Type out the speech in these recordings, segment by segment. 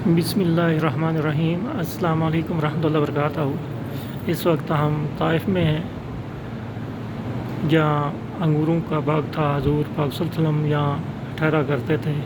बिस्मिल्लाहिर्रहमानिर्रहीम। अस्सलाम वालेकुम रहमतुल्लाहि व बरकातहू। इस वक्त हम ताइफ़ में हैं, जहाँ अंगूरों का बाग था। हज़ूर पाक सल्लल्लाहु अलैहि वसल्लम यहाँ ठहरा करते थे।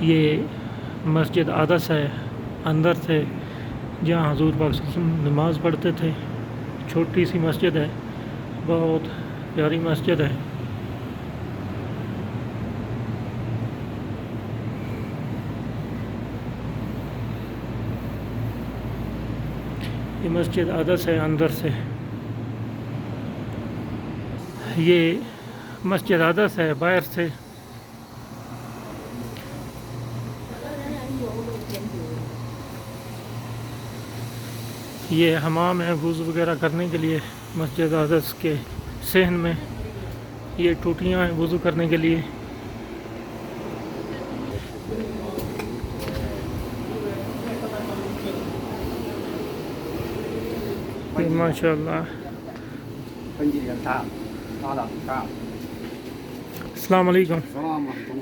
ये मस्जिद आदस है, अंदर से जहाँ हज़ूर पाक सल्लल्लाहु अलैहि वसल्लम नमाज़ पढ़ते थे। छोटी सी मस्जिद है, बहुत प्यारी मस्जिद है। ये मस्जिद आदस है अंदर से। ये मस्जिद आदस है बाहर से। ये हमाम है वज़ू वगैरह करने के लिए। मस्जिद आदस के सहन में ये टूटियाँ हैं वज़ू करने के लिए। माशाअल्लाह। अस्सलाम वालेकुम।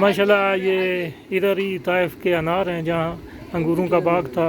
माशाल्लाह। ये इधर ही ताइफ के अनार हैं जहाँ अंगूरों का बाग था।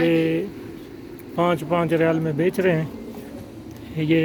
ये 5-5 रियाल में बेच रहे हैं। ये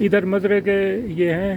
इधर मजरे के ये हैं।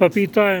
पपीता है।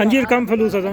अंजीर कम फलूस था।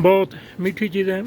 बहुत मीठी चीज़ें हैं।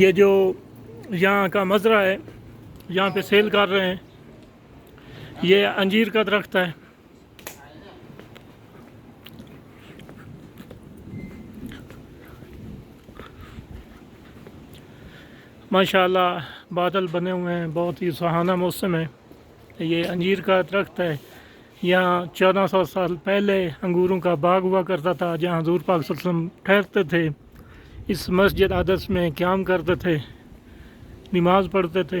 ये जो यहाँ का मजरा है, यहाँ पे सेल कर रहे हैं। ये अंजीर का दरख्त है। माशाल्लाह बादल बने हुए हैं, बहुत ही सुहाना मौसम है। ये अंजीर का दरख्त है। यहाँ 1400 साल पहले अंगूरों का बाग हुआ करता था, जहाँ हज़ूर पाक सल्लल्लाहु अलैहि वसल्लम ठहरते थे। इस मस्जिद आदस में क़याम करते थे, नमाज पढ़ते थे।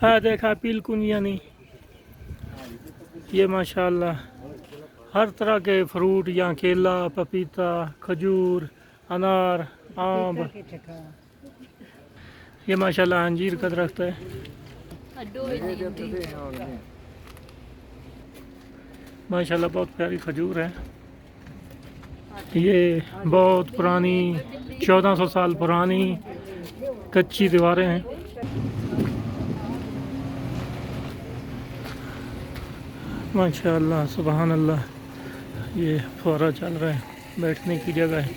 हाँ देखा पीलकुन यानी ये माशाल्लाह हर तरह के फ्रूट, यहाँ केला, पपीता, खजूर, अनार, आम। ये माशाल्लाह अंजीर का दरख्त है। माशाल्लाह बहुत प्यारी खजूर है। ये बहुत पुरानी 1400 साल पुरानी कच्ची दीवारें हैं। माशाल्लाह सुभान अल्लाह। ये फव्वारा चल रहा है, बैठने की जगह है।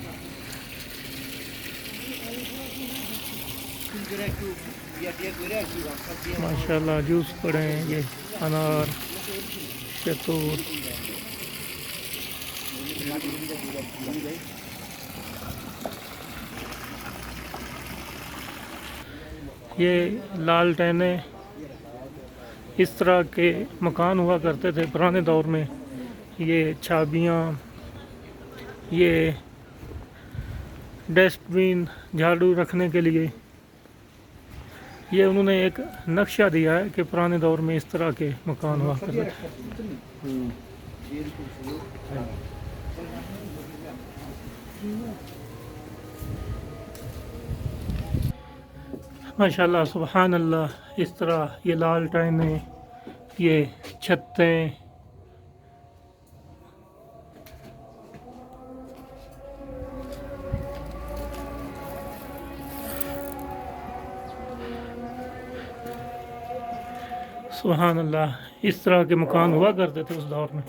माशाल्लाह जूस पड़े हैं। ये अनार, शतूत। ये लालटेनें, इस तरह के मकान हुआ करते थे पुराने दौर में। ये छाबियाँ, ये डस्टबिन झाड़ू रखने के लिए। ये उन्होंने एक नक्शा दिया है कि पुराने दौर में इस तरह के मकान हुआ करते थे। माशाल्लाह सुबहान अल्लाह, इस तरह ये लालटेनें, ये छतें, सुबहान अल्लाह, इस तरह के मकान हुआ करते थे उस दौर में।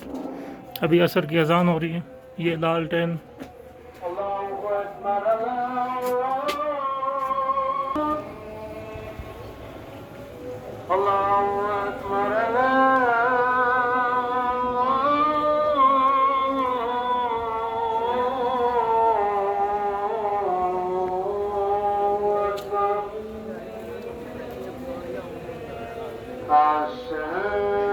अभी असर की अजान हो रही है। ये लालटेन, Hashem.